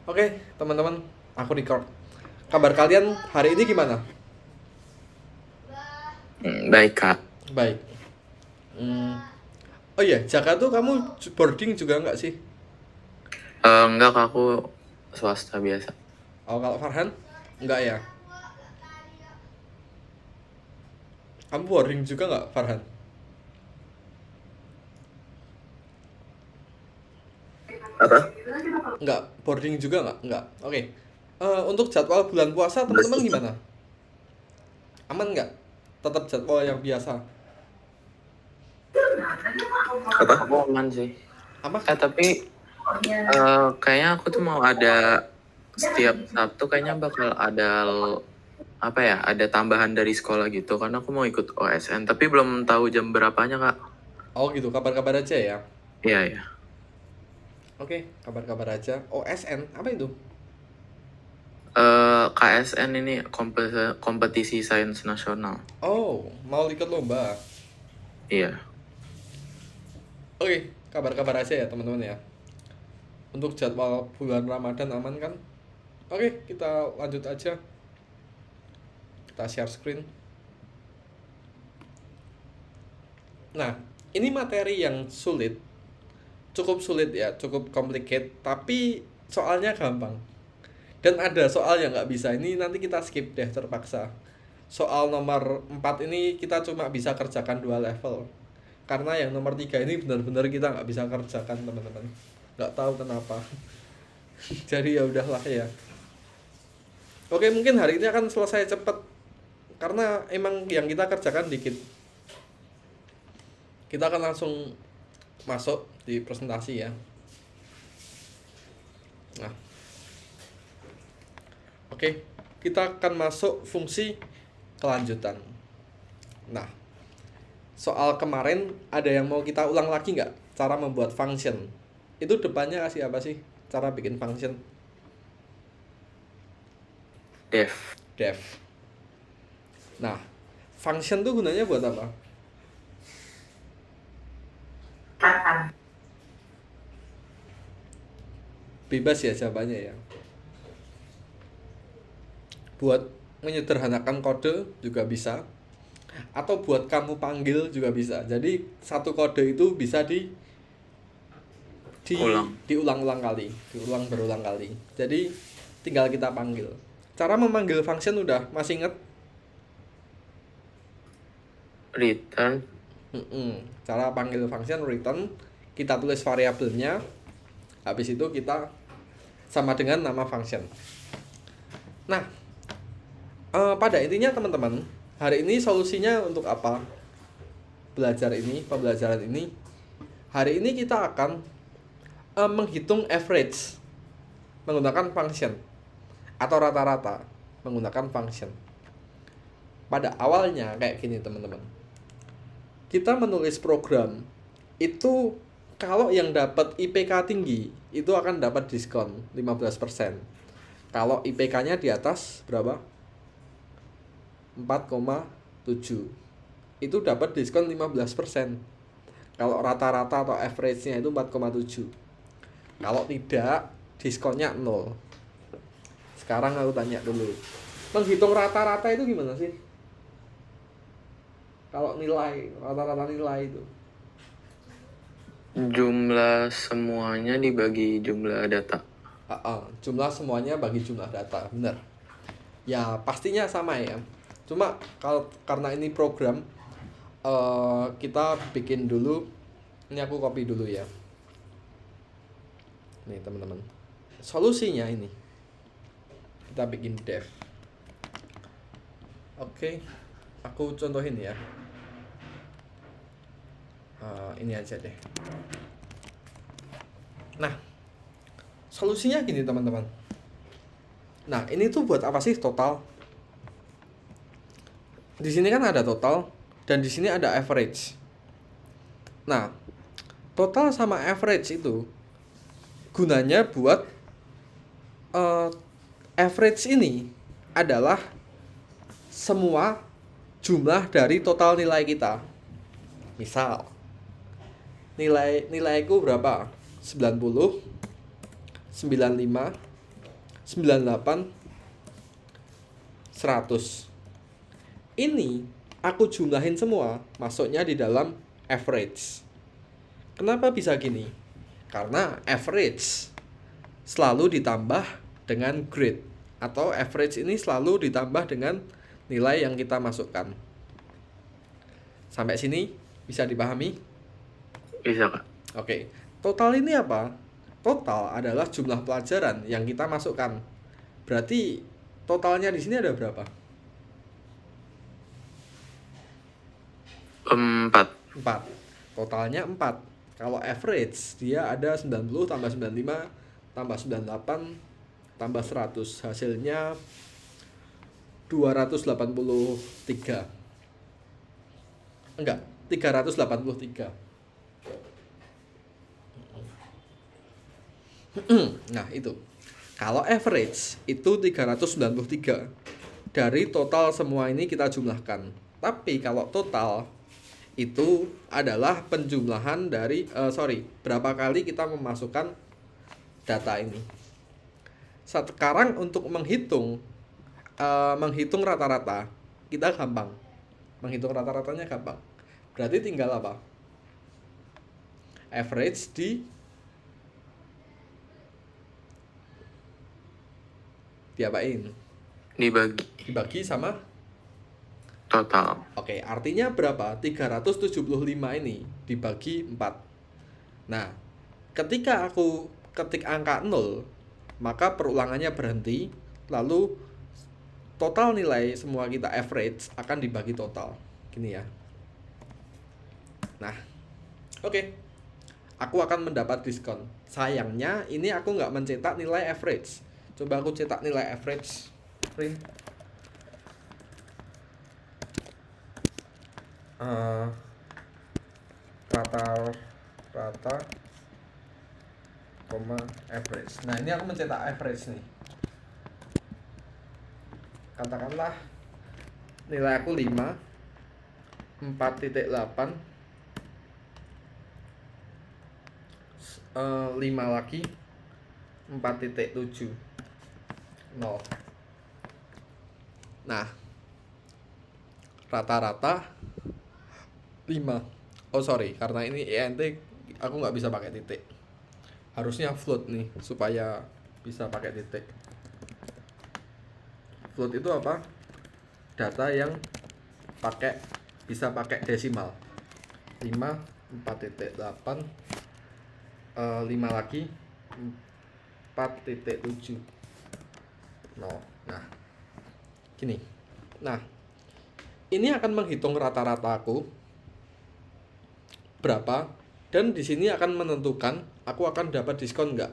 Oke, teman-teman, aku record. Kabar kalian hari ini gimana? Baik, Kak. Baik. Hmm. Oh iya, Jakarta tuh kamu boarding juga nggak sih? Enggak, Kak, aku swasta biasa. Oh, kalau Farhan? Nggak ya? Kamu boarding juga nggak, Farhan? Apa? Nggak, boarding juga nggak? Nggak. Oke. Untuk jadwal bulan puasa, teman-teman gimana? Aman nggak? Tetap jadwal yang biasa? Apa? Aku aman sih. Aman? Tapi kayaknya aku tuh mau ada setiap Sabtu kayaknya bakal ada apa ya? Ada tambahan dari sekolah gitu karena aku mau ikut OSN tapi belum tahu jam berapanya, Kak. Oh gitu, kabar-kabar aja ya. Iya, iya. Oke, kabar-kabar aja. OSN, apa itu? KSN ini kompetisi sains nasional. Oh, mau ikut lomba. Iya. Oke, kabar-kabar aja ya teman-teman ya. Untuk jadwal bulan Ramadan aman kan? Oke, kita lanjut aja. Kita share screen. Nah, ini materi yang sulit. Cukup sulit ya, cukup complicated. Tapi soalnya gampang. Dan ada soal yang nggak bisa. Ini nanti kita skip deh terpaksa. Soal nomor 4 ini kita cuma bisa kerjakan 2 level. Karena yang nomor 3 ini benar-benar kita nggak bisa kerjakan teman-teman. Nggak tahu kenapa. Jadi ya udahlah ya. Oke, mungkin hari ini akan selesai cepat karena emang yang kita kerjakan dikit. Kita akan langsung masuk di presentasi ya. Nah, oke, kita akan masuk fungsi kelanjutan. Nah, soal kemarin ada yang mau kita ulang lagi nggak? Cara membuat function. Itu depannya kasih apa sih? Cara bikin function. Dev. Def. Nah, function tuh gunanya buat apa? Bebas ya jawabannya ya. Buat menyederhanakan kode juga bisa, atau buat kamu panggil juga bisa. Jadi satu kode itu bisa Ulang. diulang-ulang kali, diulang berulang kali. Jadi tinggal kita panggil. Cara memanggil function udah masih inget? Return. Cara panggil function return, kita tulis variabelnya, habis itu kita sama dengan nama function. Nah, pada intinya teman-teman, hari ini solusinya untuk apa? Pembelajaran ini, hari ini kita akan menghitung average menggunakan function atau rata-rata menggunakan function. Pada awalnya kayak gini teman-teman. Kita menulis program itu kalau yang dapat IPK tinggi itu akan dapat diskon 15%. Kalau IPK-nya di atas berapa? 4,7 itu dapat diskon 15%. Kalau rata-rata atau average-nya itu 4,7. Kalau tidak, diskonnya 0. Sekarang aku tanya dulu. Menghitung rata-rata itu gimana sih? Kalau nilai, rata-rata nilai itu. Jumlah semuanya dibagi jumlah data. Jumlah semuanya bagi jumlah data, benar. Ya, pastinya sama ya. Cuma kalau karena ini program, kita bikin dulu. Ini aku copy dulu ya. Nih teman-teman. Solusinya ini. Kita bikin dev. Oke, aku contohin ya. Ini aja deh. Nah, solusinya gini teman-teman. Nah, ini tuh buat apa sih total? Di sini kan ada total dan di sini ada average. Nah, total sama average itu gunanya buat average ini adalah semua jumlah dari total nilai kita. Misal, nilaiku berapa? 90, 95, 98, 100. Ini aku jumlahin semua, masuknya di dalam average. Kenapa bisa gini? Karena average selalu ditambah dengan grade, atau average ini selalu ditambah dengan nilai yang kita masukkan. Sampai sini bisa dipahami? Bisa, Kak. Oke. Total ini apa? Total adalah jumlah pelajaran yang kita masukkan. Berarti totalnya di sini ada berapa? 4. 4. Totalnya 4. Kalau average dia ada 90 tambah 95 tambah 98 tambah 100. Hasilnya 283. Enggak, 383. Nah, itu. Kalau average itu 393. Dari total semua ini kita jumlahkan. Tapi kalau total itu adalah penjumlahan dari berapa kali kita memasukkan data ini. Sekarang untuk menghitung rata-rata kita gampang. Menghitung rata-ratanya gampang. Berarti tinggal apa? Average diapain? Dibagi sama Total. Oke, artinya berapa? 375 ini dibagi 4. Nah, ketika aku ketik angka 0, maka perulangannya berhenti, lalu total nilai semua kita average akan dibagi total. Gini ya. Nah, oke. Aku akan mendapat diskon. Sayangnya ini aku nggak mencetak nilai average. Coba aku cetak nilai average. Print. Rata koma average. Nah, ini aku mencetak average nih. Katakanlah nilai aku 5, 4.8, 5 lagi, 4.7, 0. Nah, rata-rata 5. Oh sorry, karena ini ENT aku nggak bisa pakai titik. Harusnya float nih supaya bisa pakai titik. Float itu apa? Data yang bisa pakai desimal. 5, 4.8, 5 lagi, 4.7, 0. Nah, gini. Nah, ini akan menghitung rata-rata aku berapa, dan di sini akan menentukan aku akan dapat diskon nggak.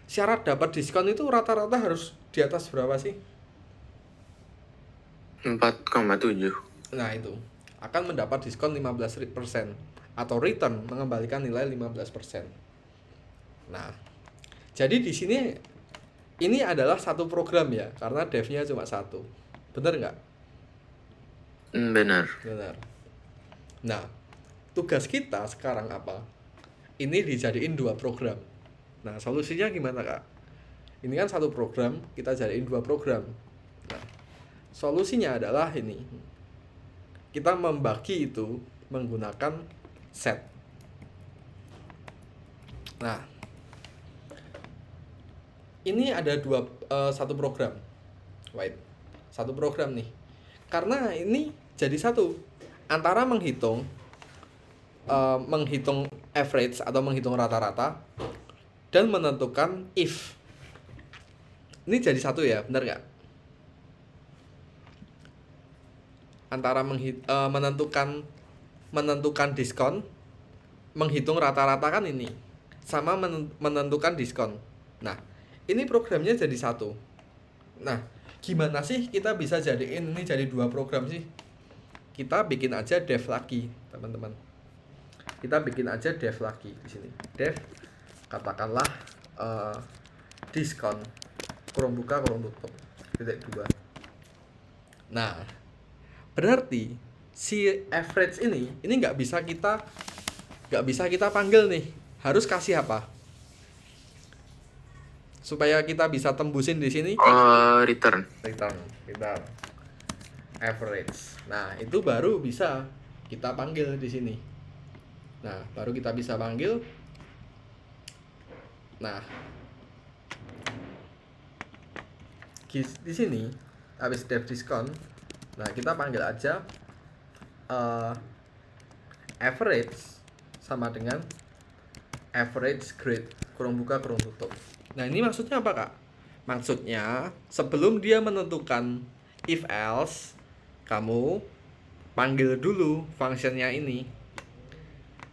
Syarat dapat diskon itu rata-rata harus di atas berapa sih? 4,7. Nah, itu akan mendapat diskon 15% atau return, mengembalikan nilai 15%. Nah, jadi di sini ini adalah satu program ya, karena devnya cuma satu. Bener nggak? Benar. Benar. Nah, tugas kita sekarang apa? Ini dijadiin 2 program. Nah, solusinya gimana, Kak? Ini kan satu program, kita jadiin 2 program. Nah, solusinya adalah ini. Kita membagi itu menggunakan set. Nah, ini ada satu program. Wait. Satu program nih. Karena ini jadi satu. Antara menghitung average atau menghitung rata-rata dan menentukan if. Ini jadi satu ya, benar nggak? Antara menentukan diskon, menghitung rata-rata kan ini, sama menentukan diskon. Nah, ini programnya jadi satu. Nah, gimana sih kita bisa jadiin ini jadi 2 program sih? Kita bikin aja dev lagi, teman-teman. Kita bikin aja dev lagi di sini. Dev, katakanlah diskon kurung buka kurung tutup titik 2. Nah, berarti si average ini nggak bisa kita panggil nih. Harus kasih apa? supaya kita bisa tembusin di sini Return. return average. Nah, itu baru bisa kita panggil di sini. Nah, baru kita bisa panggil. Nah, di sini habis def diskon. Nah, kita panggil aja average sama dengan average grade kurung buka kurung tutup. Nah, ini maksudnya apa, Kak? Maksudnya sebelum dia menentukan if else, kamu panggil dulu functionnya ini,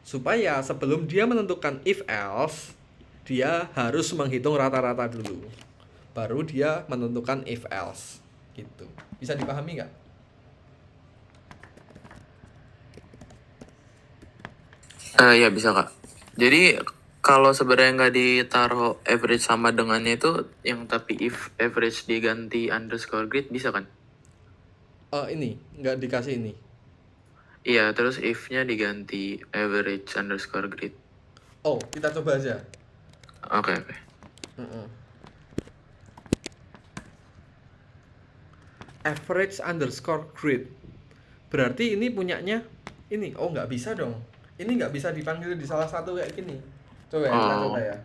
supaya sebelum dia menentukan if else, dia harus menghitung rata-rata dulu, baru dia menentukan if else gitu. Bisa dipahami nggak? Ya bisa kak. Jadi kalau sebenarnya nggak ditaruh average sama dengannya itu, yang tapi if average diganti underscore grid bisa kan? Ini nggak dikasih ini. Iya, terus if-nya diganti average underscore grid. Oh, kita coba aja. Oke. Average underscore grid. Berarti ini punyanya ini. Oh, nggak bisa dong. Ini nggak bisa dipanggil di salah satu kayak gini. Coba ya, kita coba ya.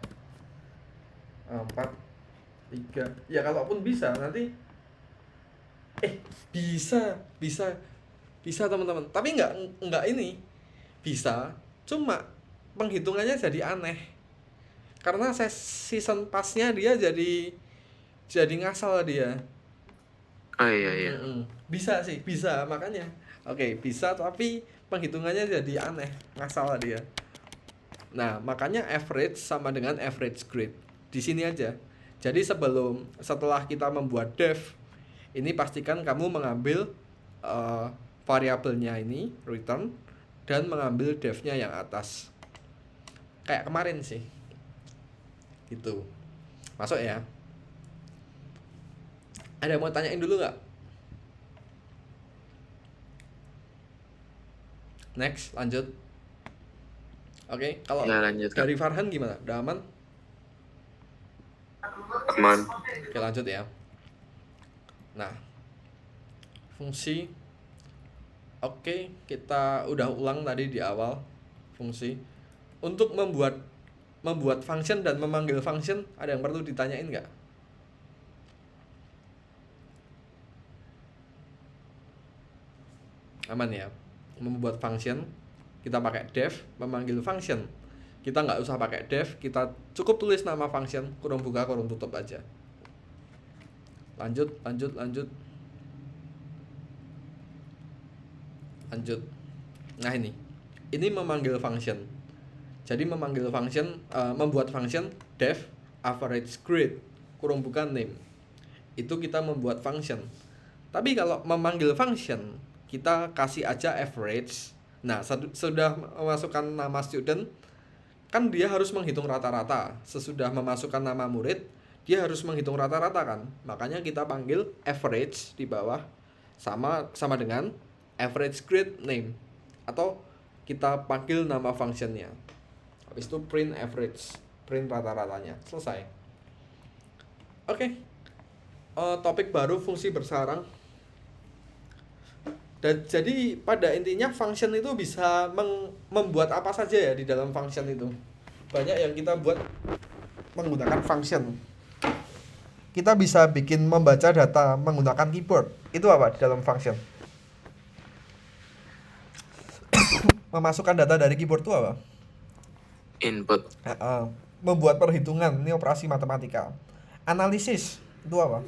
4, 3. Ya kalaupun bisa nanti bisa teman-teman. Tapi nggak ini. Bisa. Cuma penghitungannya jadi aneh. Karena season pass-nya dia jadi ngasal dia. Oh iya. Bisa sih, bisa makanya. Oke, bisa tapi penghitungannya jadi aneh, ngasal dia. Nah, makanya average sama dengan average grade. Di sini aja. Jadi setelah kita membuat def, ini pastikan kamu mengambil variabelnya ini return dan mengambil def-nya yang atas. Kayak kemarin sih. Gitu. Masuk ya. Ada yang mau tanyain dulu nggak? Next, lanjut. Oke, kalau Ya, lanjut, Kak. dari Farhan gimana? Udah aman? Aman. Oke, lanjut ya. Nah, fungsi. Oke, kita udah ulang tadi di awal fungsi. Untuk membuat function dan memanggil function, ada yang perlu ditanyain nggak? Aman ya. Membuat function, kita pakai def, memanggil function, kita nggak usah pakai def, kita cukup tulis nama function kurung buka kurung tutup aja. Lanjut. Nah, ini memanggil function. Jadi memanggil function, membuat function def average grade kurung buka name, itu kita membuat function. Tapi kalau memanggil function, kita kasih aja average. Nah, sudah memasukkan nama student, kan dia harus menghitung rata-rata. Sesudah memasukkan nama murid, dia harus menghitung rata-rata kan. Makanya kita panggil average di bawah sama dengan average grade name, atau kita panggil nama functionnya. Habis itu print average, print rata-ratanya. Selesai. Oke. Topik baru, fungsi bersarang. Dan jadi pada intinya function itu bisa membuat apa saja ya di dalam function itu. Banyak yang kita buat menggunakan function. Kita bisa bikin membaca data menggunakan keyboard. Itu apa di dalam function? Memasukkan data dari keyboard itu apa? Input. Membuat perhitungan, ini operasi matematika. Analisis itu apa?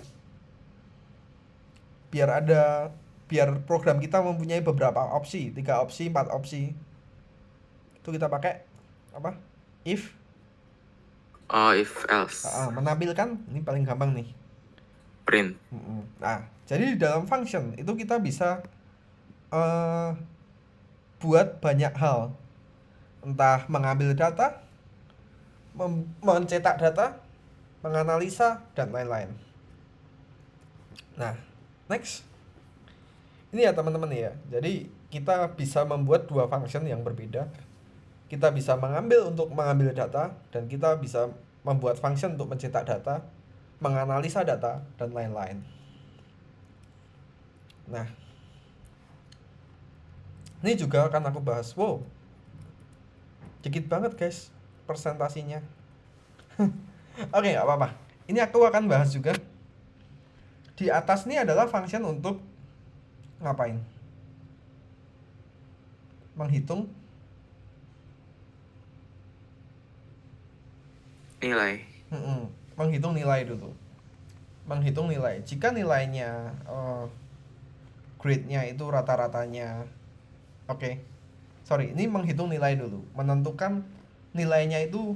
Biar program kita mempunyai beberapa opsi, 3 opsi, 4 opsi. Itu kita pakai apa? If Else. Menampilkan, ini paling gampang nih. Print. Nah, jadi di dalam function itu kita bisa buat banyak hal. Entah mengambil data, mencetak data, menganalisa, dan lain-lain. Nah, next. Ini ya teman-teman ya. Jadi kita bisa membuat 2 function yang berbeda. Kita bisa mengambil untuk mengambil data, dan kita bisa membuat function untuk mencetak data, menganalisa data, dan lain-lain. Nah, ini juga akan aku bahas. Wow, dikit banget guys presentasinya. Oke, nggak apa-apa. Ini aku akan bahas juga. Di atas ini adalah function untuk ngapain? Menghitung Nilai. Menghitung nilai dulu. Menghitung nilai. Jika nilainya grade-nya itu rata-ratanya oke. Sorry, ini menghitung nilai dulu. Menentukan nilainya itu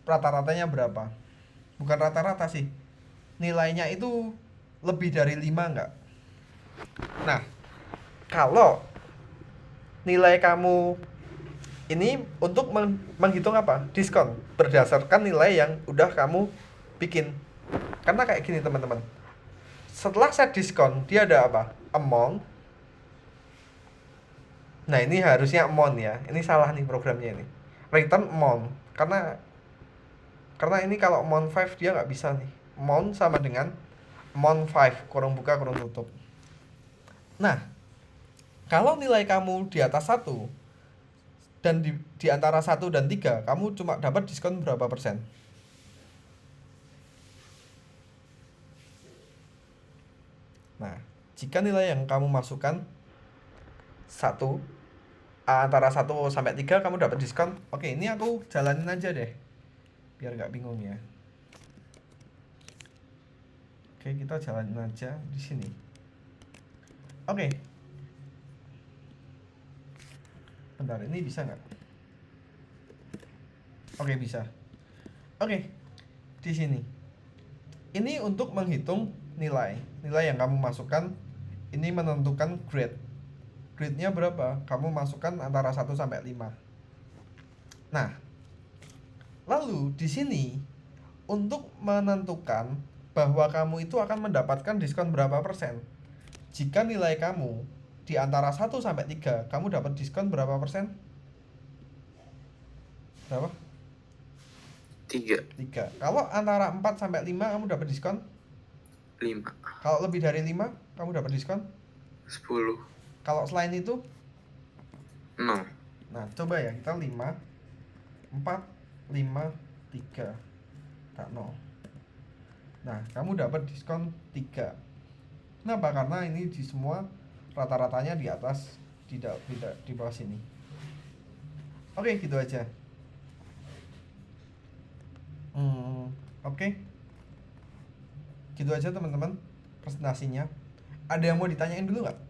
rata-ratanya berapa. Bukan rata-rata sih. Nilainya itu lebih dari 5 enggak? Nah, kalau nilai kamu ini untuk menghitung apa? Diskon berdasarkan nilai yang udah kamu bikin. Karena kayak gini teman-teman. Setelah set diskon, dia ada apa? Amount. Nah, ini harusnya amount ya. Ini salah nih programnya ini. Return amount. Karena ini kalau amount 5 dia nggak bisa nih. Amount sama dengan amount 5 kurung buka kurung tutup. Nah, kalau nilai kamu di atas 1 dan di antara 1 dan 3 kamu cuma dapat diskon berapa persen? Nah, jika nilai yang kamu masukkan 1 antara 1 sampai 3 kamu dapat diskon. Oke, ini aku jalanin aja deh biar nggak bingung ya. Oke, kita jalanin aja di sini. Oke. Bentar, ini bisa nggak? Oke, bisa. Oke, di sini. Ini untuk menghitung nilai yang kamu masukkan. Ini menentukan grade. Grade-nya berapa? Kamu masukkan antara 1 sampai 5. Nah, lalu di sini untuk menentukan bahwa kamu itu akan mendapatkan diskon berapa persen. Jika nilai kamu di antara 1 sampai 3, kamu dapat diskon berapa persen? Berapa? 3. Kalau antara 4 sampai 5 kamu dapat diskon? 5. Kalau lebih dari 5 kamu dapat diskon? 10. Kalau selain itu? 0. Nah, coba ya, kita 5 4 5 3 tak 0. Nah, kamu dapat diskon 3. Kenapa? Karena ini di semua rata-ratanya di atas, tidak di bawah sini. Oke, gitu aja. Oke. Gitu aja teman-teman presentasinya. Ada yang mau ditanyain dulu nggak?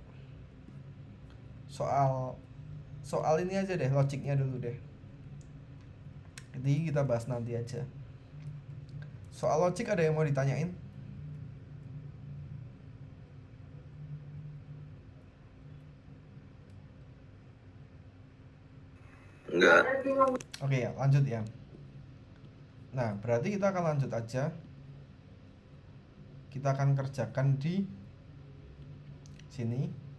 Soal ini aja deh, logiknya dulu deh. Jadi kita bahas nanti aja. Soal logik ada yang mau ditanyain? Enggak. Oke ya, lanjut ya. Nah, berarti kita akan lanjut aja. Kita akan kerjakan di sini.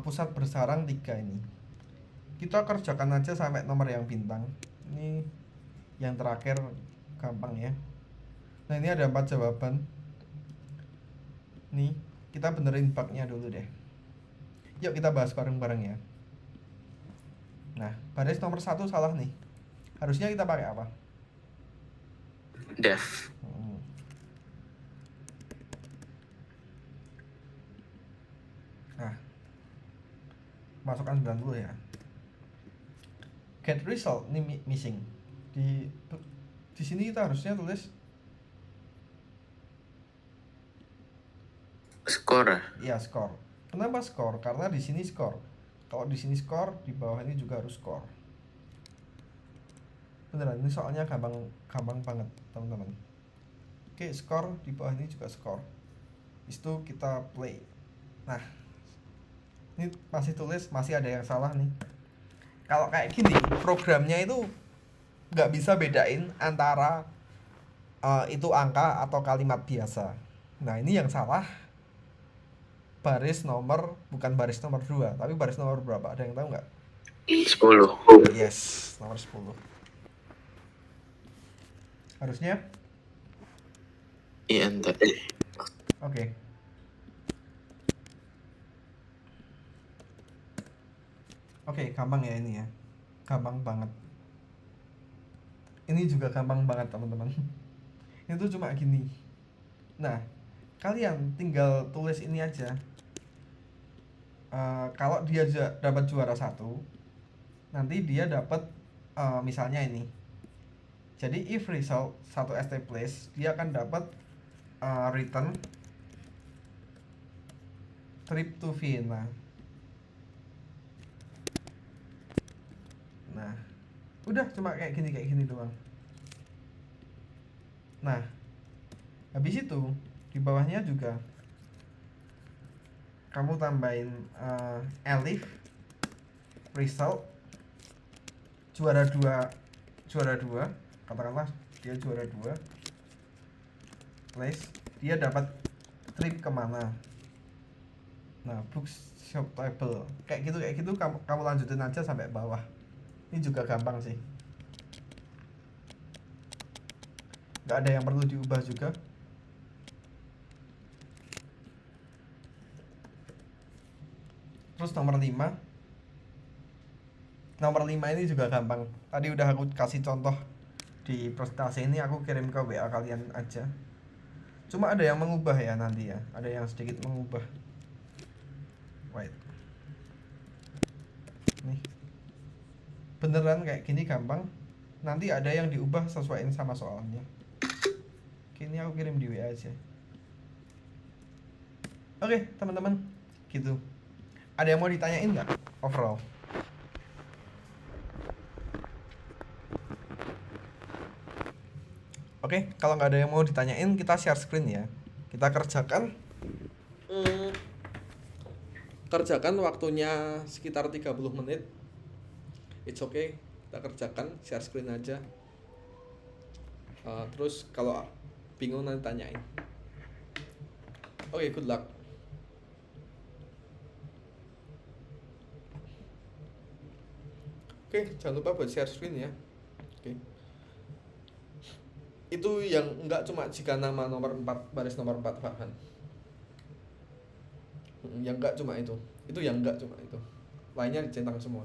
Pusat bersarang 3 ini. Kita kerjakan aja sampai nomor yang bintang. Ini yang terakhir gampang ya. Nah, ini ada 4 jawaban. Nih, kita benerin bugnya dulu deh. Yuk kita bahas bareng-bareng ya. Nah, baris nomor 1 salah nih. Harusnya kita pakai apa? Def. Nah, masukkan 90 ya. Get result ini missing. Di sini kita harusnya tulis skor ya? Iya, skor. Kenapa skor? Karena di sini skor. Kalau di sini skor, di bawah ini juga harus skor. Beneran, ini soalnya gampang banget, teman-teman. Oke, skor di bawah ini juga skor. Itu kita play. Nah, ini masih tulis, masih ada yang salah nih. Kalau kayak gini, programnya itu nggak bisa bedain antara itu angka atau kalimat biasa. Nah, ini yang salah. Bukan baris nomor 2, tapi baris nomor berapa? Ada yang tahu nggak? 10. Yes, nomor 10. Harusnya? INT. Oke. Oke, gampang ya ini ya. Gampang banget. Ini juga gampang banget teman-teman. Itu cuma gini. Nah, kalian tinggal tulis ini aja. Kalau dia dapat juara 1, nanti dia dapat misalnya ini. Jadi if result 1 ST place, dia akan dapat return trip to Vienna. Nah, udah cuma kayak gini doang. Nah, habis itu di bawahnya juga kamu tambahin elif result juara 2 katakanlah dia juara 2 place, dia dapat trip kemana. Nah, bookshop table kayak gitu kamu lanjutin aja sampai bawah. Ini juga gampang sih, nggak ada yang perlu diubah juga. Terus nomor 5 ini juga gampang. Tadi udah aku kasih contoh di presentasi ini, aku kirim ke WA kalian aja. Cuma ada yang mengubah ya nanti ya, ada yang sedikit mengubah. Wait, nih beneran kayak gini gampang. Nanti ada yang diubah sesuaiin sama soalnya. Ini aku kirim di WA aja. Oke teman-teman, gitu. Ada yang mau ditanyain nggak overall? Oke, kalau nggak ada yang mau ditanyain, kita share screen ya. Kita kerjakan. Kerjakan waktunya sekitar 30 menit. It's okay, kita kerjakan, share screen aja. Terus kalau bingung nanti tanyain. Oke, good luck. Oke, jangan lupa buat share screen ya. Oke. Itu yang enggak cuma jika nama nomor 4, baris nomor 4 Farhan. Yang enggak cuma itu. Itu yang enggak cuma itu. Lainnya dicentang semua.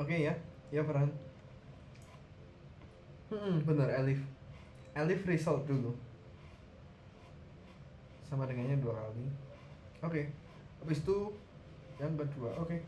Oke ya, ya Farhan. Bener Elif. Elif result dulu. Sama dengannya 2 kali. Oke. Habis itu yang kedua. Oke.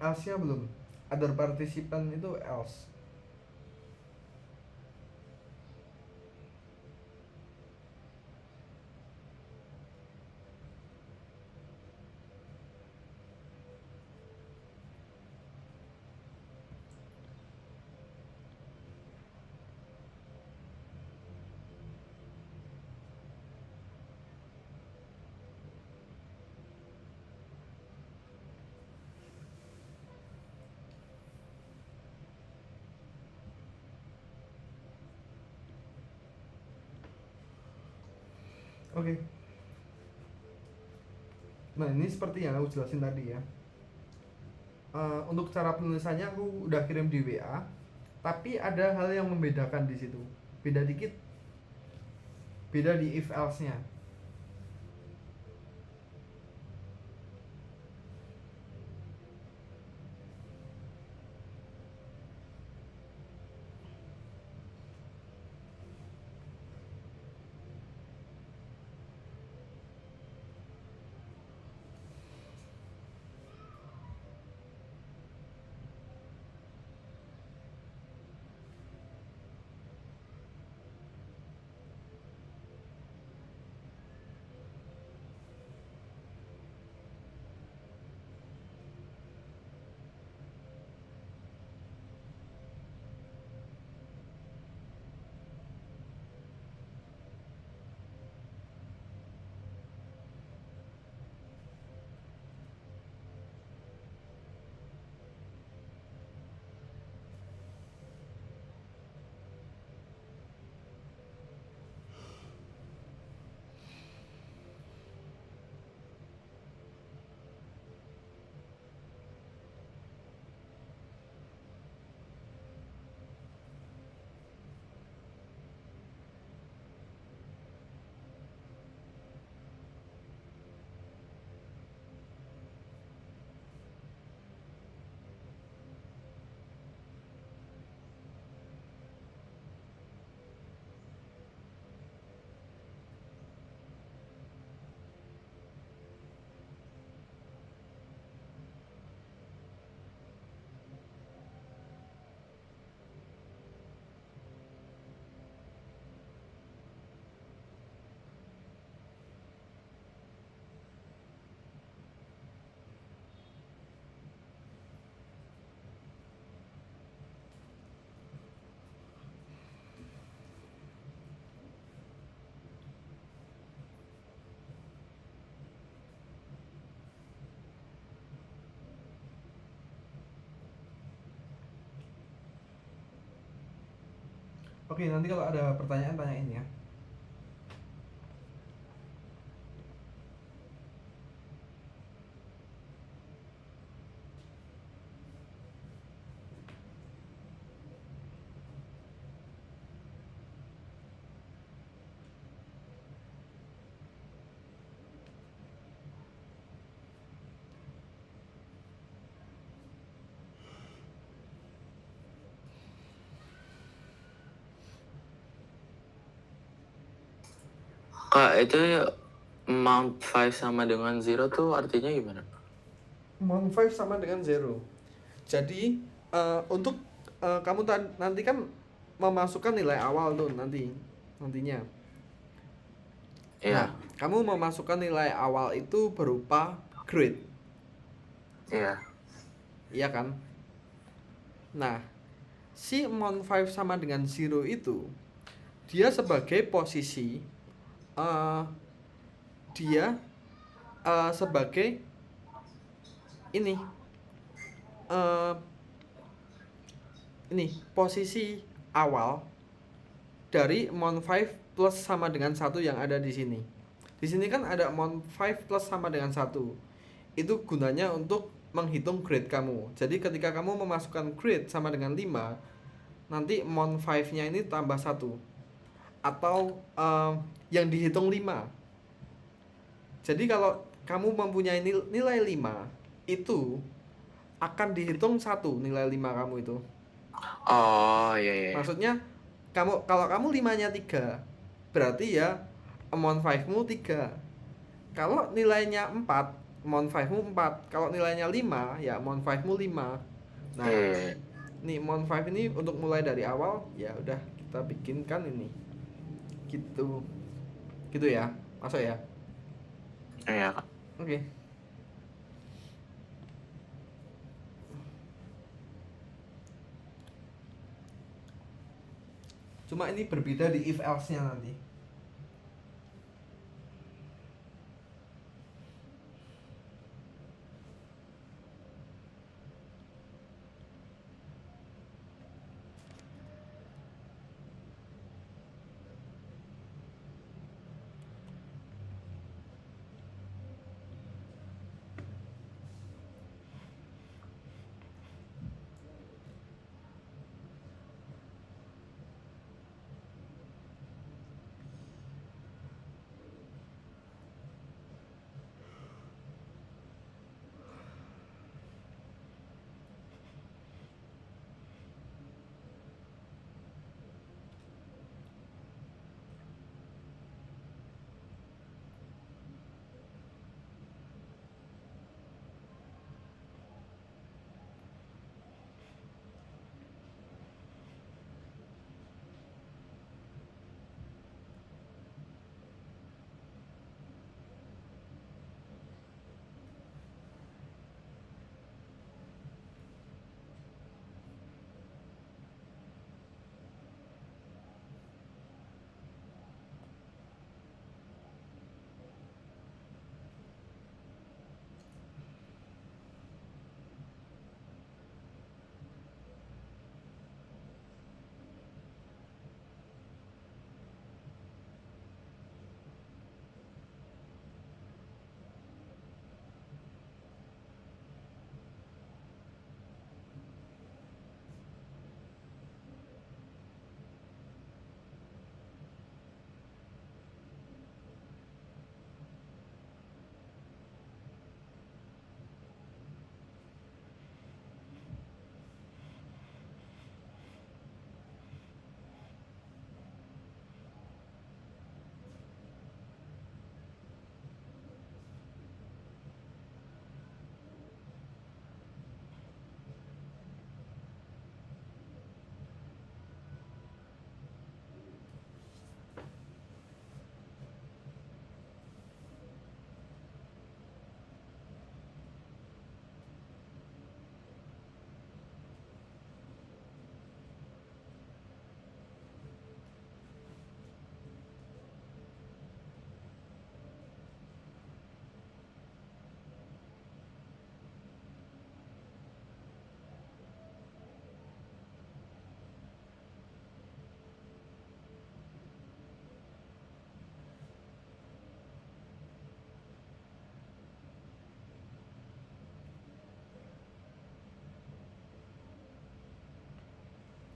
Else-nya belum. Other participant itu else. Oke. Nah ini seperti yang aku jelasin tadi ya. Untuk cara penulisannya aku udah kirim di WA, tapi ada hal yang membedakan di situ. Beda dikit. Beda di if else-nya. Oke, nanti kalau ada pertanyaan tanyain ya. Kak, itu Mount 5 sama dengan 0 tuh artinya gimana? Mount 5 sama dengan 0. Jadi untuk kamu nanti kan memasukkan nilai awal tuh nantinya. Nah, Iya, kamu memasukkan nilai awal itu berupa grade, iya. iya kan? Nah, si Mount 5 sama dengan 0 itu dia sebagai posisi eh, dia sebagai ini eh, ini posisi awal dari Mount 5 plus sama dengan 1 yang ada di sini. Di sini kan ada Mount 5 plus sama dengan 1. Itu gunanya untuk menghitung grade kamu. Jadi ketika kamu memasukkan grade sama dengan 5, nanti Mount 5-nya ini tambah 1. Atau yang dihitung 5. Jadi kalau kamu mempunyai nilai 5, itu akan dihitung 1 nilai 5 kamu itu. Oh, iya, iya. Maksudnya kalau kamu 5-nya 3, berarti ya amount 5-mu 3. Kalau nilainya 4, amount 5-mu 4. Kalau nilainya 5, ya amount 5-mu 5. Iya, Nah, iya, iya. nih amount 5 ini untuk mulai dari awal, ya udah kita bikinkan ini. Gitu. Gitu ya. Masuk ya? Iya, Kak. Oke. Cuma ini berbeda di if else-nya nanti.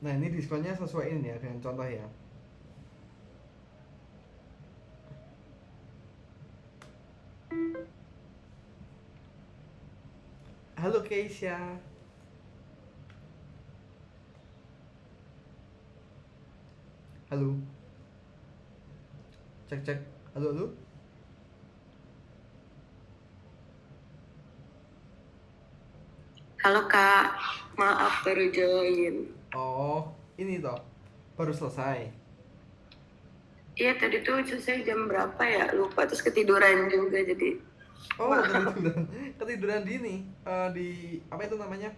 Nah, ini diskonnya sesuai ini ya dengan contoh ya. Halo Keisha. Halo. Cek cek. Halo, halo. Halo Kak, maaf baru join. Oh, ini toh baru selesai. Iya tadi tuh selesai jam berapa ya? Lupa terus ketiduran juga jadi. Oh, Maaf. ketiduran. Ketiduran di ini. Di apa itu namanya?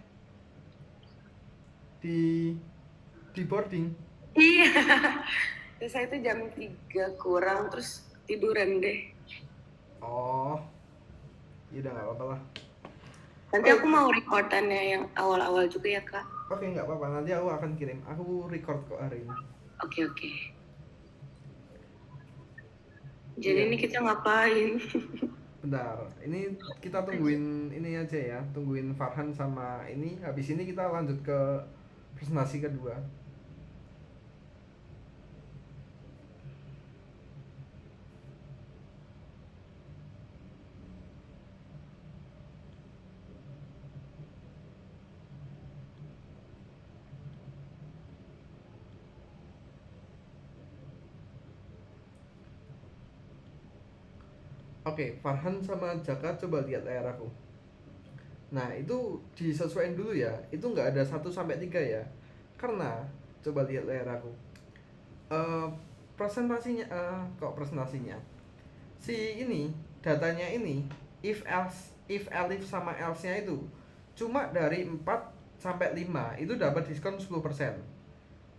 Di boarding. Iya. Selesai itu jam 3 kurang terus tiduran deh. Oh, ya udah nggak apa-apa lah. Nanti aku mau recordannya yang awal-awal juga ya Kak. Oke, nggak apa-apa. Nanti aku akan kirim. Aku record kok hari ini. Oke oke. Jadi Iya. ini kita ngapain? Bentar, ini kita tungguin ini aja ya, tungguin Farhan sama ini. Habis ini kita lanjut ke presentasi kedua. Oke, Farhan sama Jaka coba lihat layar aku. Nah, itu disesuaikan dulu ya. Itu nggak ada 1 sampai 3 ya. Karena coba lihat layar aku. Eh, presentasinya kok presentasinya? Si ini datanya ini if sama else-nya itu cuma dari 4 sampai 5 itu dapat diskon 10%.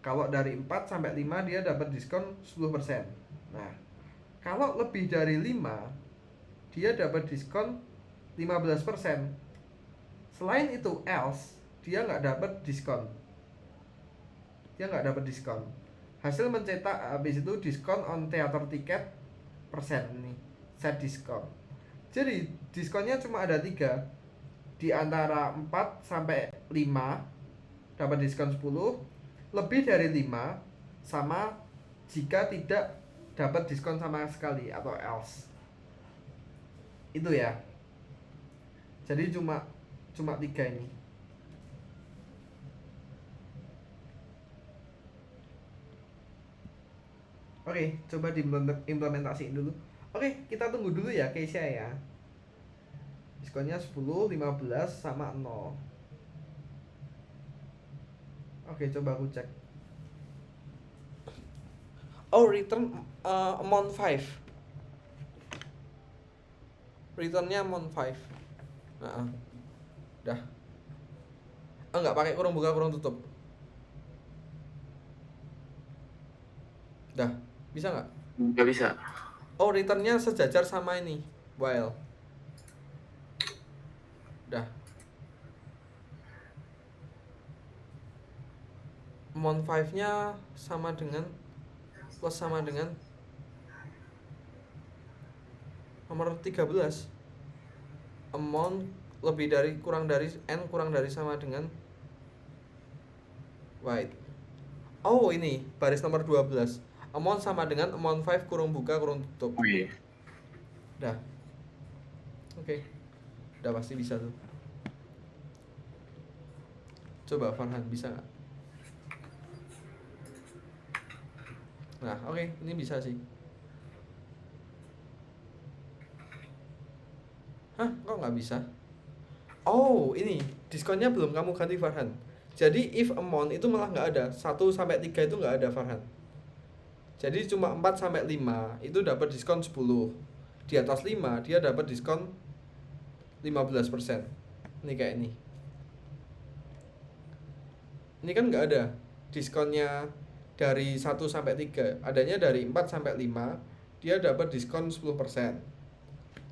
Kalau dari 4 sampai 5 dia dapat diskon 10%. Nah, kalau lebih dari 5 dia dapat diskon 15%. Selain itu else dia nggak dapat diskon. Dia nggak dapat diskon. Hasil mencetak habis itu diskon on theater ticket persen nih, set diskon. Jadi diskonnya cuma ada 3. Di antara 4 sampai 5 dapat diskon 10, lebih dari 5 sama jika tidak dapat diskon sama sekali atau else. Itu ya. Jadi cuma 3 ini. Oke, coba diimplementasiin dulu. Oke, kita tunggu dulu ya Keisha ya. Diskonnya 10, 15 sama 0. Oke, coba aku cek. Oh, return amount 5. Returnnya amount 5. Nah, dah. Enggak pakai kurung buka kurung tutup. Dah, bisa nggak? Nggak bisa. Oh, returnnya sejajar sama ini, while. Dah. Amount 5-nya sama dengan plus sama dengan nomor 13. Amount lebih dari kurang dari n kurang dari sama dengan wait. Oh, ini baris nomor 12. Amount sama dengan amount 5 kurung buka kurung tutup. Oh iya. Dah. Oke. Udah pasti bisa tuh. Coba Farhan bisa nggak? Nah, oke, ini bisa sih. Hah, kok nggak bisa? Oh, ini diskonnya belum kamu ganti Farhan. Jadi if amount itu malah nggak ada. 1 sampai 3 itu nggak ada Farhan. Jadi cuma 4 sampai 5 itu dapat diskon 10. Di atas 5 dia dapat diskon 15%. Ini kayak ini. Ini kan nggak ada diskonnya dari 1 sampai 3. Adanya dari 4 sampai 5 dia dapat diskon 10%.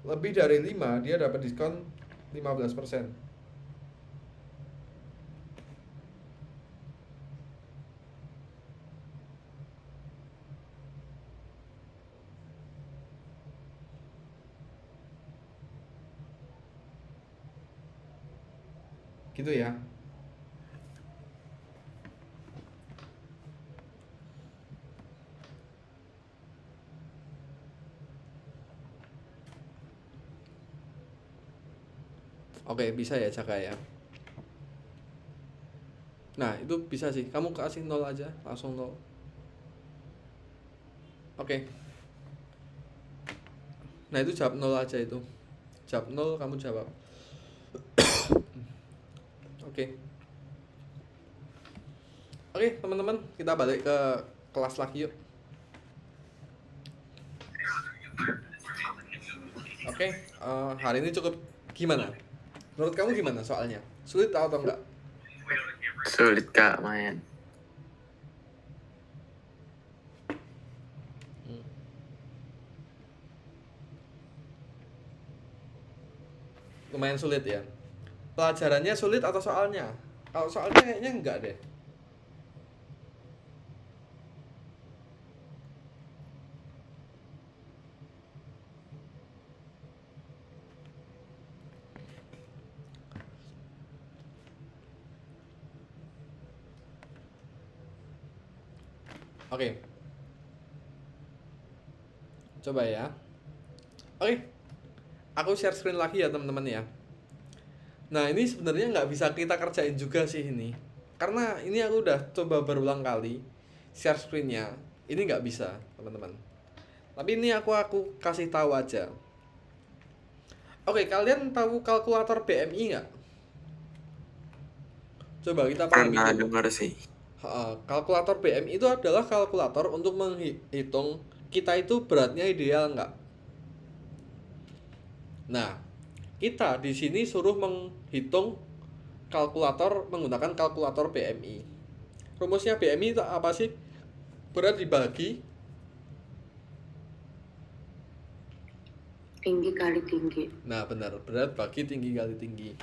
Lebih dari 5 dia dapat diskon 15%. Gitu ya. Oke, bisa ya Jaka ya. Nah, itu bisa sih. Kamu kasih 0 aja, langsung 0. Oke. Nah itu jawab nol aja itu. Jawab nol, kamu jawab. Oke. Oke teman-teman, kita balik ke kelas lagi yuk. Oke, hari ini cukup gimana? Menurut kamu gimana soalnya? Sulit atau enggak? Sulit Kak, main. Lumayan sulit ya. Pelajarannya sulit atau soalnya? Kalau soalnya kayaknya enggak deh. Oke. Coba ya. Oke. Aku share screen lagi ya teman-teman ya. Nah ini sebenarnya nggak bisa kita kerjain juga sih ini. Karena ini aku udah coba berulang kali share screennya. Ini nggak bisa teman-teman. Tapi ini aku kasih tahu aja. Oke, kalian tahu kalkulator BMI nggak? Coba kita pahami Pernah dulu. dengar sih. Kalkulator BMI itu adalah kalkulator untuk menghitung kita itu beratnya ideal nggak. Nah, kita di sini suruh menghitung kalkulator menggunakan kalkulator BMI. Rumusnya BMI itu apa sih? Berat dibagi Tinggi kali tinggi. Nah, benar. Berat bagi tinggi kali tinggi.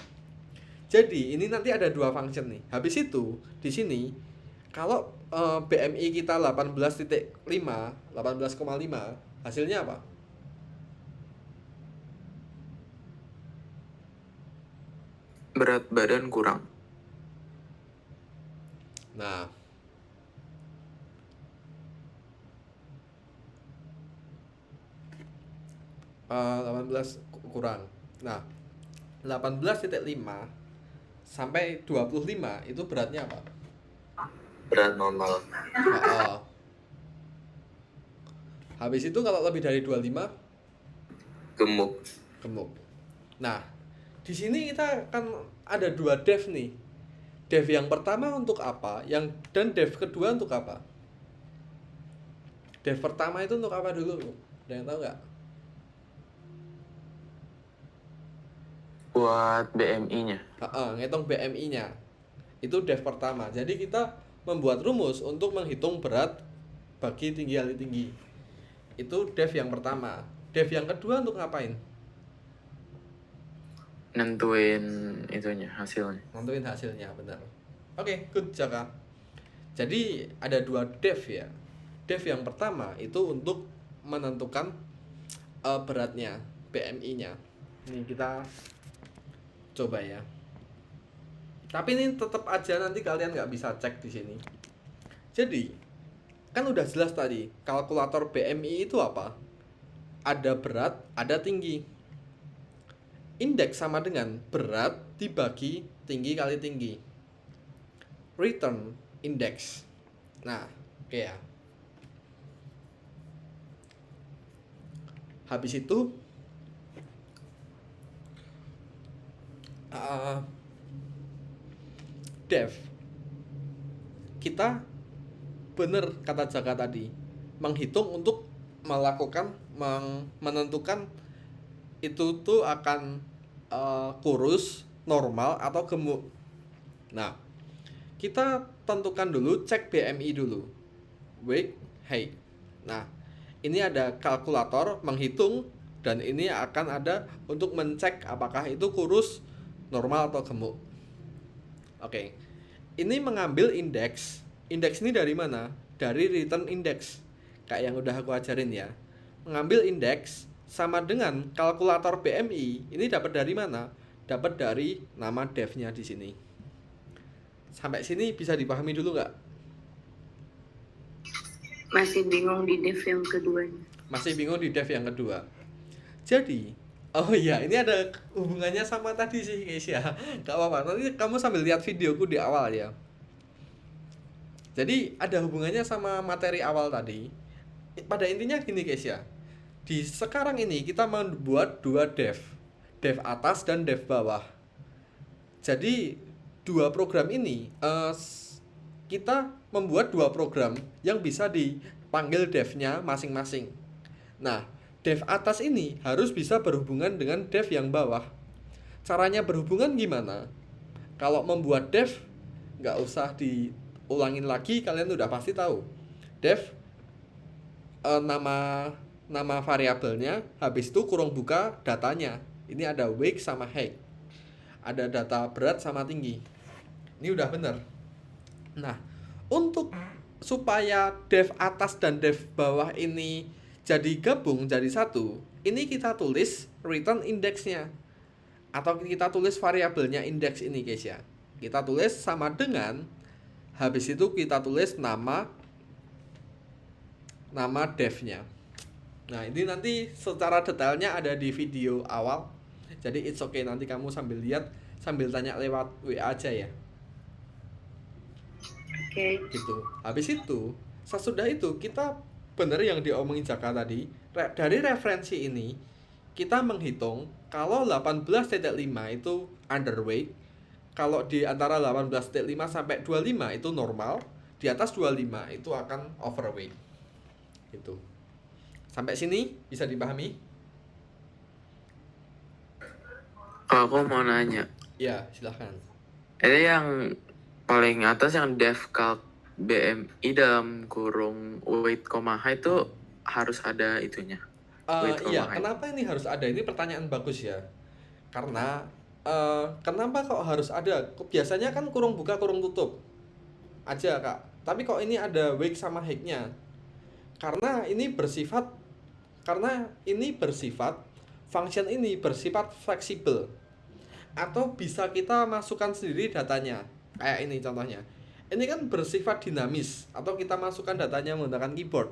Jadi, ini nanti ada dua function nih. Habis itu, di sini kalau BMI kita 18,5, 18,5, hasilnya apa? Berat badan kurang. Nah, eh, 18 kurang. Nah, 18,5 sampai 25 itu beratnya apa? Berat normal. Nah, habis itu kalau lebih dari 25 Gemuk. gemuk. Nah, di sini kita akan ada dua dev nih. Dev yang pertama untuk apa? Dan dev kedua untuk apa? Dev pertama itu untuk apa dulu? Ada yang tahu nggak? Buat BMI-nya. Ngitung BMI-nya. Itu dev pertama. Jadi kita membuat rumus untuk menghitung berat bagi tinggi kali tinggi. Itu dev yang pertama. Dev yang kedua untuk ngapain? Nentuin itunya, hasilnya. Nentuin hasilnya, benar. Oke, good Jaka. Jadi ada dua dev ya. Dev yang pertama itu untuk menentukan beratnya, BMI-nya. Ini kita coba ya. Tapi ini tetap aja nanti kalian nggak bisa cek di sini. Jadi kan udah jelas tadi kalkulator BMI itu apa? Ada berat, ada tinggi. Indeks sama dengan berat dibagi tinggi kali tinggi. Return index. Nah, oke ya. Habis itu dev. Kita bener kata Jaka tadi, menghitung untuk melakukan menentukan itu tuh akan kurus, normal atau gemuk. Nah, kita tentukan dulu, cek BMI dulu, weight, height. Nah, ini ada kalkulator menghitung dan ini akan ada untuk mencek apakah itu kurus, normal atau gemuk. Oke. Ini mengambil indeks. Indeks ini dari mana? Dari return index. Kayak yang udah aku ajarin ya. Mengambil indeks sama dengan kalkulator BMI. Ini dapat dari mana? Dapat dari nama devnya di sini. Sampai sini bisa dipahami dulu nggak? Masih bingung di dev yang keduanya. Masih bingung di dev yang kedua. Jadi, oh iya, ini ada hubungannya sama tadi sih guys ya. Gak apa-apa, nanti kamu sambil lihat videoku di awal ya. Jadi ada hubungannya sama materi awal tadi. Pada intinya gini guys ya. Di sekarang ini kita membuat dua dev atas dan dev bawah. Jadi dua program ini kita membuat dua program yang bisa dipanggil devnya masing-masing. Nah, dev atas ini harus bisa berhubungan dengan dev yang bawah. Caranya berhubungan gimana? Kalau membuat dev, nggak usah diulangin lagi, kalian udah pasti tahu. Dev nama variabelnya, habis itu kurung buka datanya. Ini ada weight sama height. Ada data berat sama tinggi. Ini udah bener. Nah, untuk supaya dev atas dan dev bawah ini jadi gabung jadi satu, ini kita tulis return indexnya. Atau kita tulis variabelnya indeks ini guys ya. Kita tulis sama dengan, habis itu kita tulis nama devnya. Nah, ini nanti secara detailnya ada di video awal. Jadi it's okay, nanti kamu sambil lihat, sambil tanya lewat WA aja ya. Oke. Gitu. Habis itu, sesudah itu kita bener yang diomongin Jaka tadi, dari referensi ini kita menghitung kalau 18.5 itu underweight, kalau di antara 18.5 sampai 25 itu normal, di atas 25 itu akan overweight. Gitu. Sampai sini bisa dipahami? Kalau aku mau nanya, Ya, silahkan. itu yang paling atas yang dev calc BMI dalam kurung weight, height itu harus ada itunya. Weight, Iya, height. kenapa ini harus ada? Ini pertanyaan bagus ya. Karena kenapa kok harus ada? Biasanya kan kurung buka kurung tutup aja kak. Tapi kok ini ada weight sama height-nya? Karena ini bersifat function ini bersifat fleksibel, atau bisa kita masukkan sendiri datanya. Kayak ini contohnya. Ini kan bersifat dinamis, atau kita masukkan datanya menggunakan keyboard.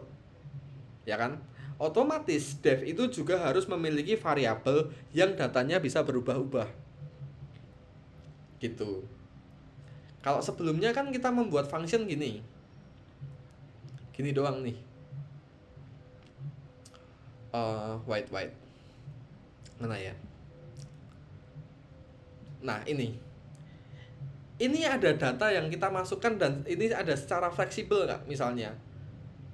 Ya kan? Otomatis dev itu juga harus memiliki variabel yang datanya bisa berubah-ubah. Gitu. Kalau sebelumnya kan kita membuat function gini. Gini doang nih. White. Mana ya? Nah, ini ada data yang kita masukkan dan ini ada secara fleksibel nggak, misalnya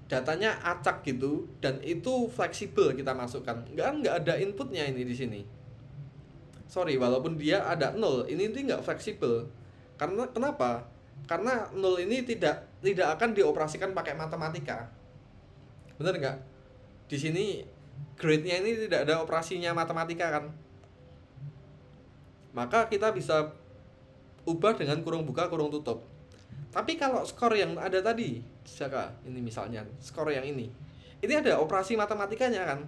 datanya acak gitu dan itu fleksibel kita masukkan, nggak ada inputnya ini di sini. Sorry, walaupun dia ada 0, ini nggak fleksibel. Karena kenapa? Karena 0 ini tidak akan dioperasikan pakai matematika. Bener nggak? Di sini grade-nya ini tidak ada operasinya matematika kan? Maka kita bisa ubah dengan kurung buka kurung tutup. Tapi kalau skor yang ada tadi, Jaka, ini misalnya skor yang ini ada operasi matematikanya kan?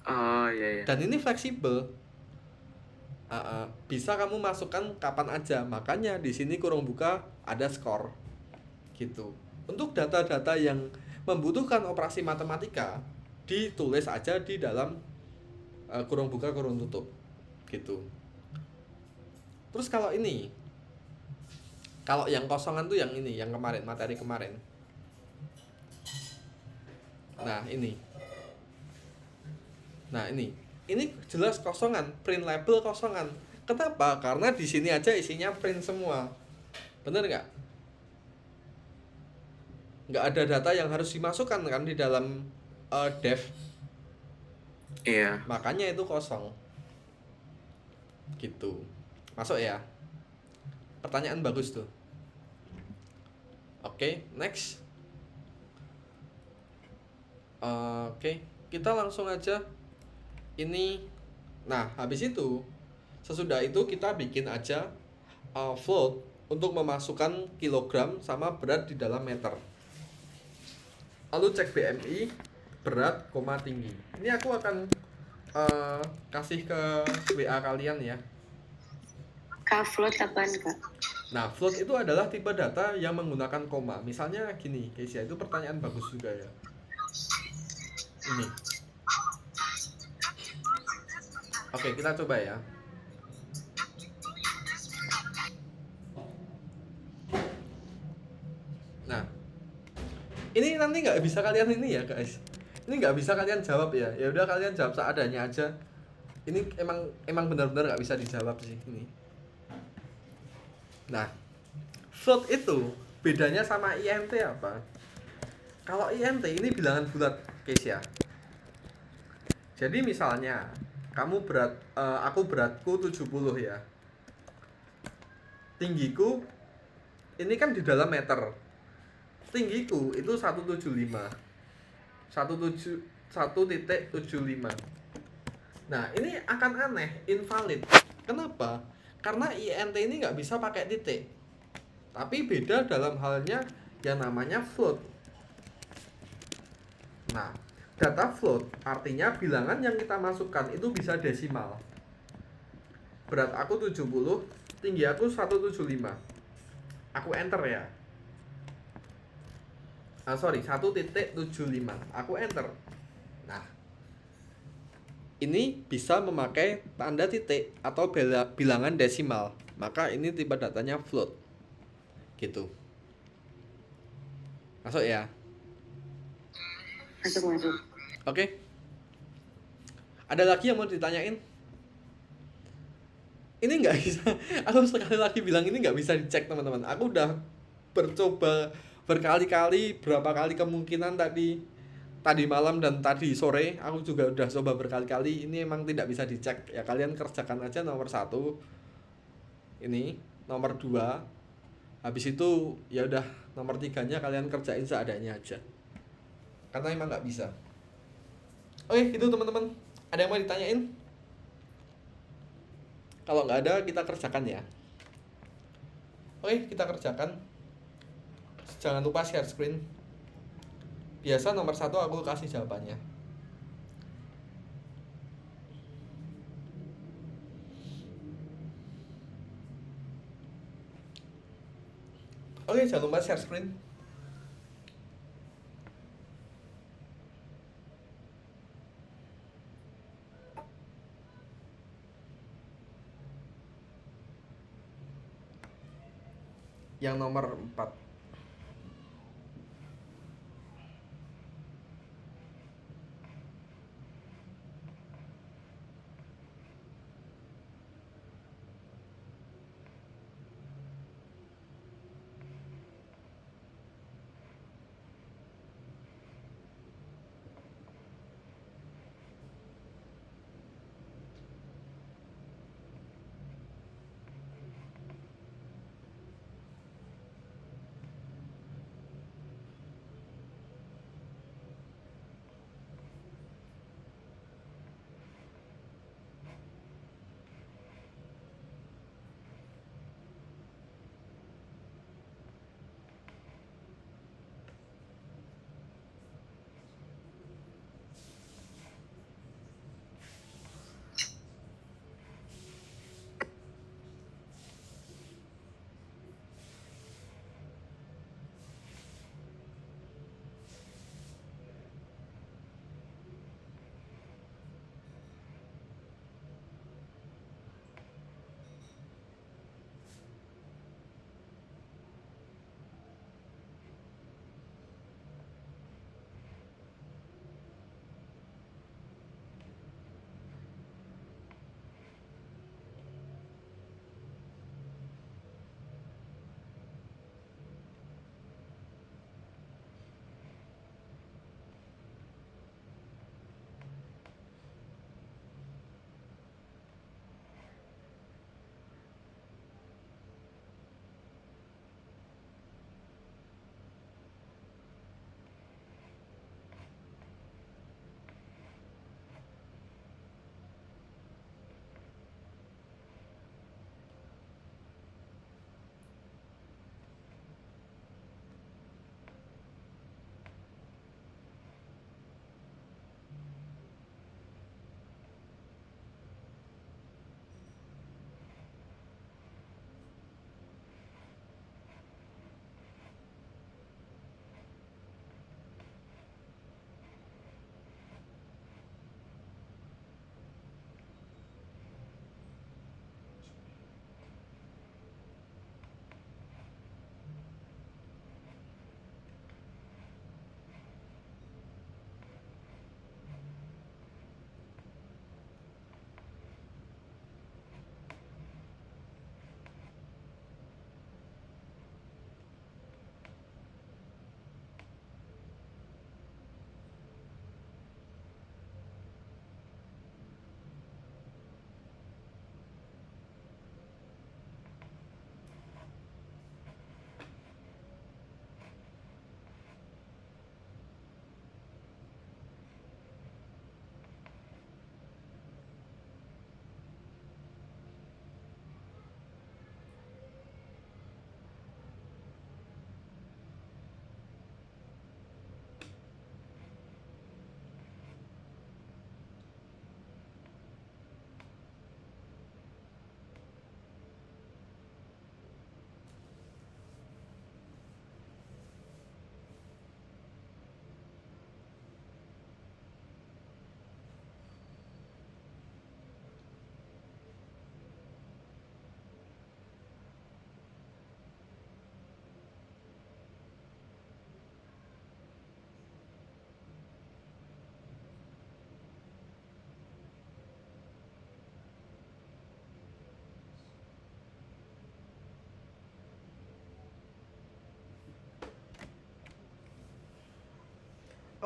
Oh iya. Dan ini fleksibel. Bisa kamu masukkan kapan aja. Makanya di sini kurung buka ada skor. Gitu. Untuk data-data yang membutuhkan operasi matematika, ditulis aja di dalam kurung buka kurung tutup. Gitu. Terus kalau yang kosongan tuh yang ini, yang kemarin, materi kemarin. Nah, ini jelas kosongan, print label kosongan. Kenapa? Karena di sini aja isinya print semua. Bener nggak? Nggak ada data yang harus dimasukkan kan di dalam dev. Iya. Makanya itu kosong. Gitu. Masuk ya? Pertanyaan bagus tuh. Oke, next. Oke, kita langsung aja. Ini, nah habis itu, sesudah itu kita bikin aja float untuk memasukkan kilogram sama berat di dalam meter. Lalu cek BMI, berat, tinggi. Ini aku akan kasih ke WA kalian ya. Kak, float apaan kak? Nah, float itu adalah tipe data yang menggunakan koma. Misalnya gini, guys ya, itu pertanyaan bagus juga ya. Ini. Oke, kita coba ya. Nah, ini nanti nggak bisa kalian ini ya guys. Ini nggak bisa kalian jawab ya. Ya udah kalian jawab seadanya aja. Ini emang benar-benar nggak bisa dijawab sih ini. Nah, float itu bedanya sama INT apa? Kalau INT ini bilangan bulat, guys ya. Jadi misalnya aku beratku 70 ya. Tinggiku ini kan di dalam meter. Tinggiku itu 175. 1,75. Nah, ini akan aneh, invalid. Kenapa? Karena INT ini nggak bisa pakai titik. Tapi beda dalam halnya yang namanya float. Nah, data float artinya bilangan yang kita masukkan itu bisa desimal. Berat aku 70, tinggi aku 175. Aku enter ya. 1,75. Aku enter. Nah, ini bisa memakai tanda titik atau bilangan desimal. Maka ini tipe datanya float. Gitu. Masuk ya? Masuk. Oke. Ada lagi yang mau ditanyain? Ini nggak bisa. Aku sekali lagi bilang ini nggak bisa dicek teman-teman. Aku udah bercoba berkali-kali, berapa kali kemungkinan tadi malam dan tadi sore aku juga udah coba berkali-kali. Ini emang tidak bisa dicek. Ya kalian kerjakan aja nomor 1. Ini nomor 2. Habis itu ya udah nomor 3-nya kalian kerjain seadanya aja. Karena emang nggak bisa. Oke, gitu teman-teman. Ada yang mau ditanyain? Kalau nggak ada, kita kerjakan ya. Oke, kita kerjakan. Jangan lupa share screen. Biasa nomor 1 aku kasih jawabannya. Oke, jangan lupa share screen. Yang nomor 4.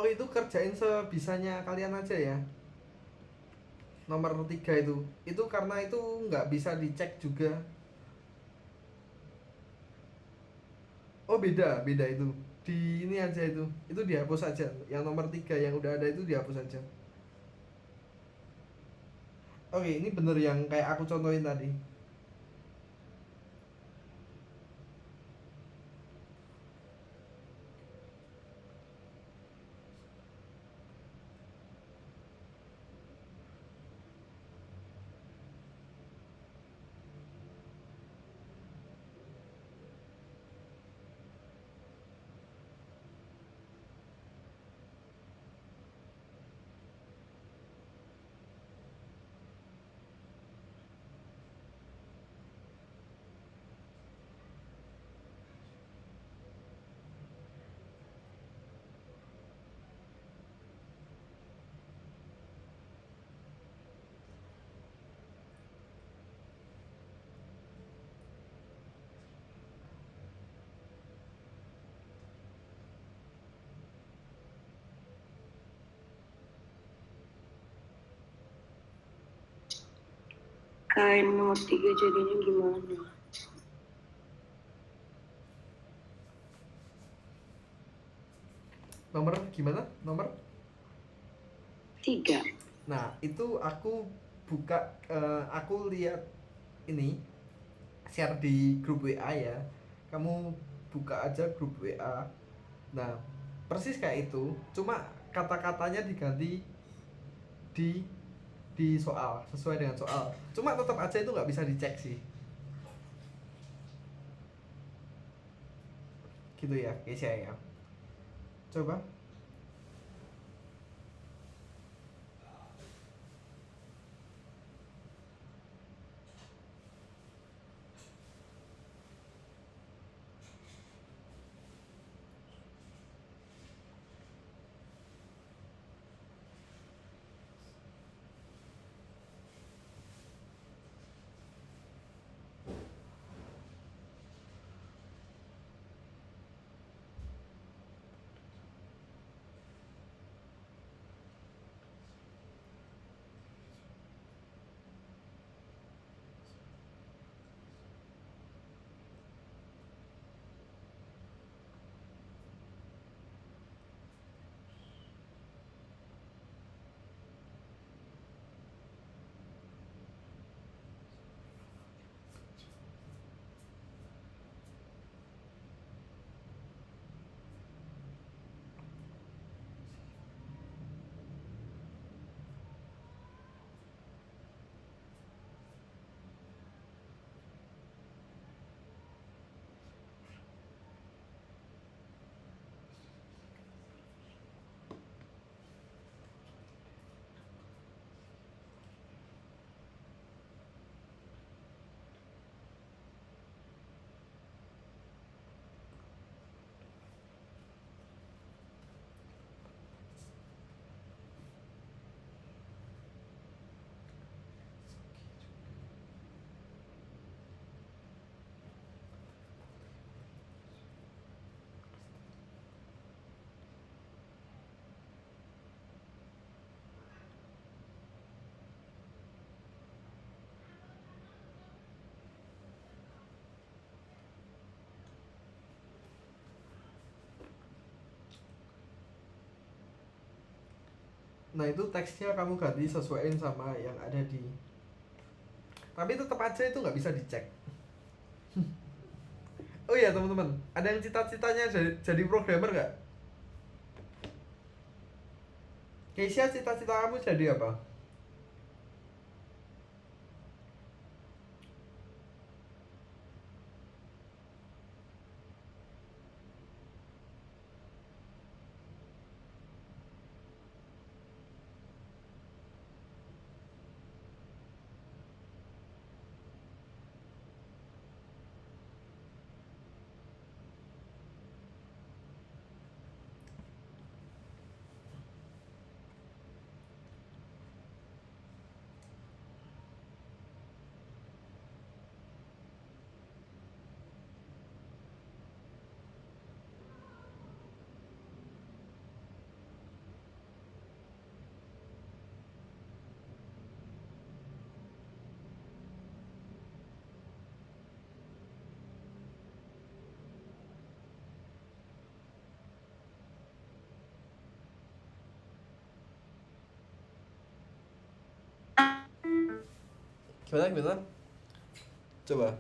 Oh itu kerjain sebisanya kalian aja ya. Nomor 3 itu karena itu nggak bisa dicek juga. Oh beda beda itu di ini aja itu dihapus aja. Yang nomor 3 yang udah ada itu dihapus aja. Oke ini bener yang kayak aku contohin tadi. Kain nomor 3 jadinya gimana? Nomor gimana? Nomor 3. Nah, itu aku buka aku lihat ini share di grup WA ya. Kamu buka aja grup WA. Nah, persis kayak itu, cuma kata-katanya diganti di soal sesuai dengan soal. Cuma tetap aja itu nggak bisa dicek sih. Gitu ya, Keisha ya. Coba. Nah itu teksnya kamu ganti sesuaiin sama yang ada di. Tapi tetap aja itu nggak bisa dicek. Oh iya teman-teman, ada yang cita-citanya jadi programmer nggak? Keisha, cita-cita kamu jadi apa? Gimana? Coba.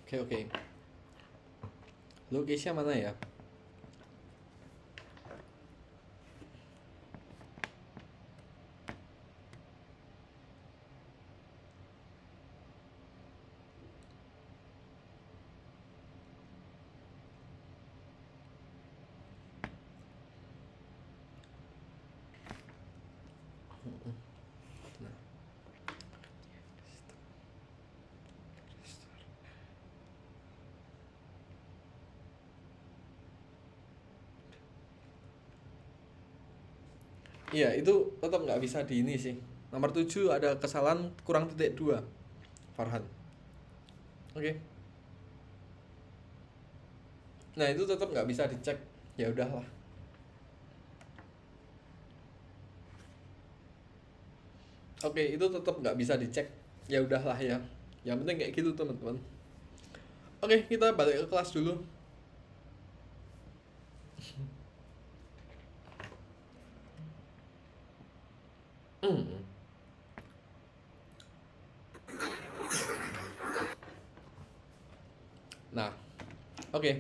Oke. Lu Keisha mana ya? Iya, itu tetap nggak bisa di ini sih. Nomor 7 ada kesalahan kurang titik 2, Farhan. Oke. Nah, itu tetap nggak bisa dicek. Ya udahlah. Oke, itu tetap nggak bisa dicek. Ya udahlah ya. Yang penting kayak gitu, teman-teman. Oke, kita balik ke kelas dulu. Hmm. Nah, oke.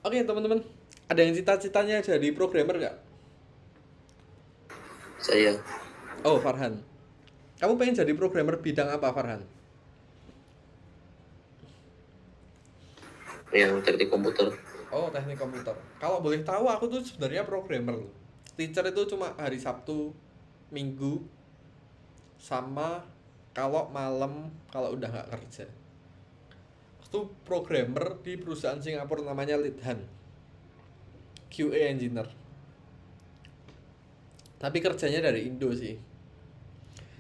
Oke, teman-teman. Ada yang cita-citanya jadi programmer nggak? Saya Oh, Farhan. Kamu pengen jadi programmer bidang apa, Farhan? yang teknik komputer. Oh, teknik komputer. Kalau boleh tahu, aku tuh sebenarnya programmer loh. Teacher itu cuma hari Sabtu, Minggu, sama kalau malam kalau udah nggak kerja. Aku programmer di perusahaan Singapura namanya Lidhan, QA engineer. Tapi kerjanya dari Indo sih.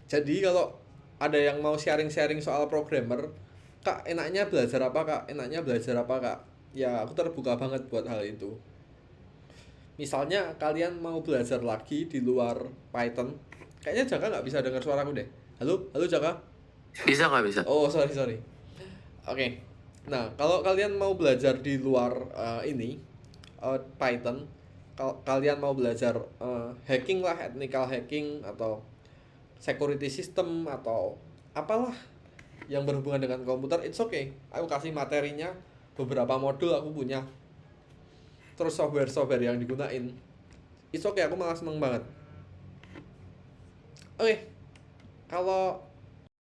Jadi kalau ada yang mau sharing-sharing soal programmer, Kak, enaknya belajar apa, Kak? Enaknya belajar apa, Kak? Ya, aku terbuka banget buat hal itu. Misalnya kalian mau belajar lagi di luar Python. Kayaknya Jaka nggak bisa dengar suaraku deh. Halo Jaka? Bisa nggak bisa? Oh, sorry. Oke. Nah, kalau kalian mau belajar di luar Python, kalau kalian mau belajar hacking lah, ethical hacking atau security system atau apalah yang berhubungan dengan komputer, it's okay. Aku kasih materinya, beberapa modul aku punya. Terus software yang digunain. It's okay, aku malah seneng banget. Oke. Kalau